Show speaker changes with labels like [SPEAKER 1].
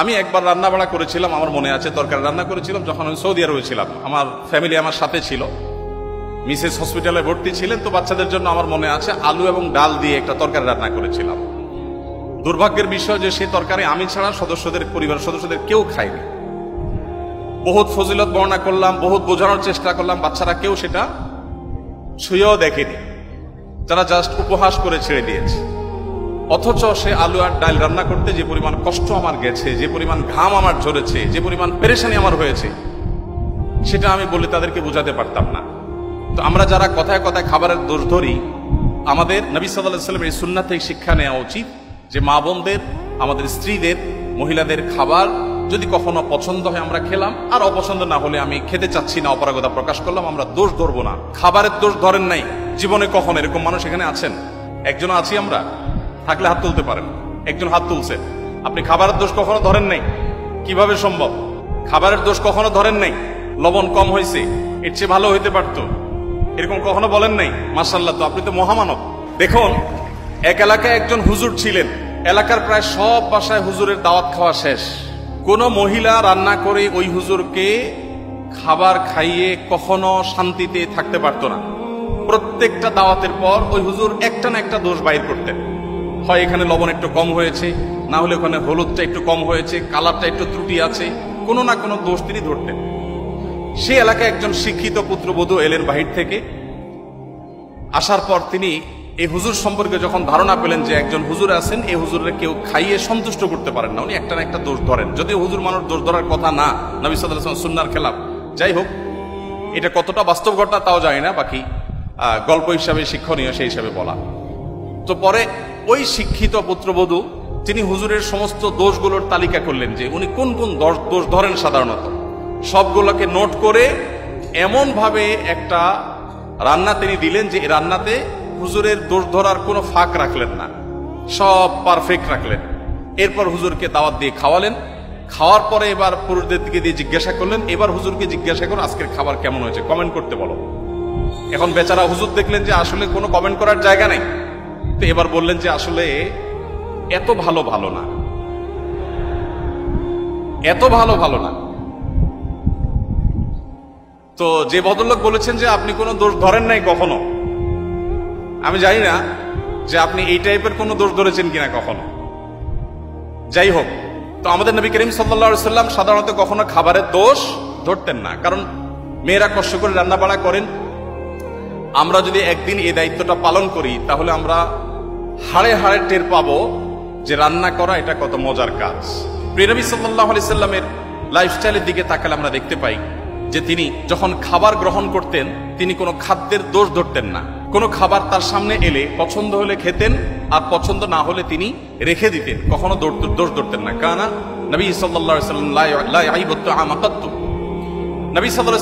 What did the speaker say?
[SPEAKER 1] আমি একবার রান্না বাড়া করেছিলাম, আমার মনে আছে তরকারি রান্না করেছিলাম যখন আমি সৌদি আরবে ছিলাম। আমার ফ্যামিলি আমার সাথে ছিল, মিসেস হসপিটালে ভর্তি ছিলেন, তো বাচ্চাদের জন্য আমার মনে আছে আলু এবং ডাল দিয়ে একটা তরকারি রান্না করেছিলাম। দুর্ভাগ্যের বিষয় যে সেই তরকারি আমি ছাড়া পরিবারের সদস্যদের কেউ খায়নি। বহুত ফজিলত বর্ণনা করলাম, বহুত বোঝানোর চেষ্টা করলাম, বাচ্চারা কেউ সেটা ছুঁয়েও দেখেনি, যারা জাস্ট উপহাস করে ছেড়ে দিয়েছে। অথচ সে আলু আর ডাল রান্না করতে যে পরিমাণ কষ্ট আমার গেছে, যে পরিমাণ ঘাম আমার ঝরেছে, যে পরিমাণ পেরেশানি আমার হয়েছে, সেটা আমি বলে তাদেরকে বোঝাতে পারতাম না। তো আমরা যারা কথায় কথায় খাবারের দোষ ধরি, আমাদের নবী সাল্লাল্লাহু আলাইহি ওয়াসাল্লামের এই সুন্নাত থেকে শিক্ষা নেওয়া উচিত যে মা বোনদের, আমাদের স্ত্রীদের, মহিলাদের খাবার যদি কখনো পছন্দ হয় আমরা খেলাম, আর অপছন্দ না হলে আমি খেতে চাচ্ছি না অপারগতা প্রকাশ করলাম, আমরা দোষ ধরবো না। খাবারের দোষ ধরেন নাই জীবনে কখনো? এরকম মানুষ এখানে আছেন? একজন আছি আমরা? থাকলে হাত তুলতে পারেন। একজন হাত তুলছে। আপনি খাবারের দোষ কখনো ধরেন নাই? কিভাবে সম্ভব? খাবারের দোষ কখনো ধরেন নাই? লবণ কম হয়েছে, এর চেয়ে ভালো হইতে পারতো, এরকম কখনো বলেন নাই? মাশাআল্লাহ, তো আপনি তো মহামানব। দেখুন, এক এলাকায় একজন হুজুর ছিলেন, এলাকার প্রায় সব বাসায় হুজুরের দাওয়াত খাওয়া শেষ। কোন মহিলা রান্না করে ওই হুজুরকে খাবার খাইয়ে কখনো শান্তিতে থাকতে পারতো না। প্রত্যেকটা দাওয়াতের পর ওই হুজুর একটা না একটা দোষ বাইর করতেন। হয় এখানে লবণ একটু কম হয়েছে, না হলে ওখানে হলুদটা একটু কম হয়েছে, কালারটা একটু ত্রুটি আছে, কোনো না কোনো দোষ তিনি ধরতেন। সে এলাকায় একজন শিক্ষিত পুত্রবধূ এলেন বাহির থেকে। আসার পর তিনি এই হুজুর সম্পর্কে যখন ধারণা পেলেন যে একজন হুজুর আছেন, এই হুজুরের কেউ খাইয়ে সন্তুষ্ট করতে পারেন না, উনি একটা না একটা দোষ ধরেন। যদিও হুজুর মানুষ দোষ ধরার কথা না, নবী সাল্লাল্লাহু আলাইহি ওয়াসাল্লাম সুন্নাহর খেলাফ। যাই হোক, এটা কতটা বাস্তব ঘটনা তাও জানি না, বাকি গল্প হিসাবে শিক্ষণীয় সেই হিসাবে বলা। তো পরে ওই শিক্ষিত পুত্রবধূ তিনি হুজুরের সমস্ত দোষগুলোর তালিকা করলেন যে উনি কোন কোন দোষ ধরেন সাধারণত। সবগুলোকে নোট করে এমন ভাবে একটা রান্না তিনি দিলেন যে রান্নাতে হুজুরের দোষ ধরার কোনো ফাঁক রাখলেন না, সব পারফেক্ট রাখলেন। এরপর হুজুরকে দাওয়াত দিয়ে খাওয়ালেন। খাওয়ার পরে এবার পুরুষদের দিকে দিয়ে জিজ্ঞাসা করলেন, এবার হুজুরকে জিজ্ঞাসা করুন আজকের খাবার কেমন হয়েছে, কমেন্ট করতে বলো। এখন বেচারা হুজুর দেখলেন যে আসলে কোনো কমেন্ট করার জায়গা নেই, তো এবার বললেন যে আসলে এত ভালো না, এত ভালো না। তো যে ভদ্রলোক বলেছেন যে আপনি কোনো দোষ ধরেন নাই কখনো, আমি জানি না যে আপনি এই টাইপের কোনো দোষ ধরেছেন কিনা কখনো। যাই হোক, তো আমাদের নবী করিম সাল্লাল্লাহু আলাইহি ওয়াসাল্লাম সাধারণত কখনো খাবারের দোষ ধরতেন না, কারণ মেয়েরা কষ্ট করে রান্না বাড়া করেন। আমরা যদি একদিন এই দায়িত্বটা পালন করি তাহলে আমরা হাড়ে হাড়ে টের পাবো যে রান্না করা এটা কত মজার কাজ। প্রিয় নবী সাল্লাল্লাহু আলাইহি সাল্লামের লাইফস্টাইলের দিকে তাকালে আমরা দেখতে পাই যে তিনি যখন খাবার গ্রহণ করতেন তিনি কোনো খাদ্যের দোষ ধরতেন না। কোনো খাবার তার সামনে এলে পছন্দ হলে খেতেন, আর পছন্দ না হলে তিনি রেখে দিতেন, কখনো দোষ ধরতেন না। কানা নবী সাল্লাল্লাহু আলাইহি ওয়াসাল্লাম লা ইয়াইবু তাআমা কাত্তু। নবী সাল্লাল্লাহু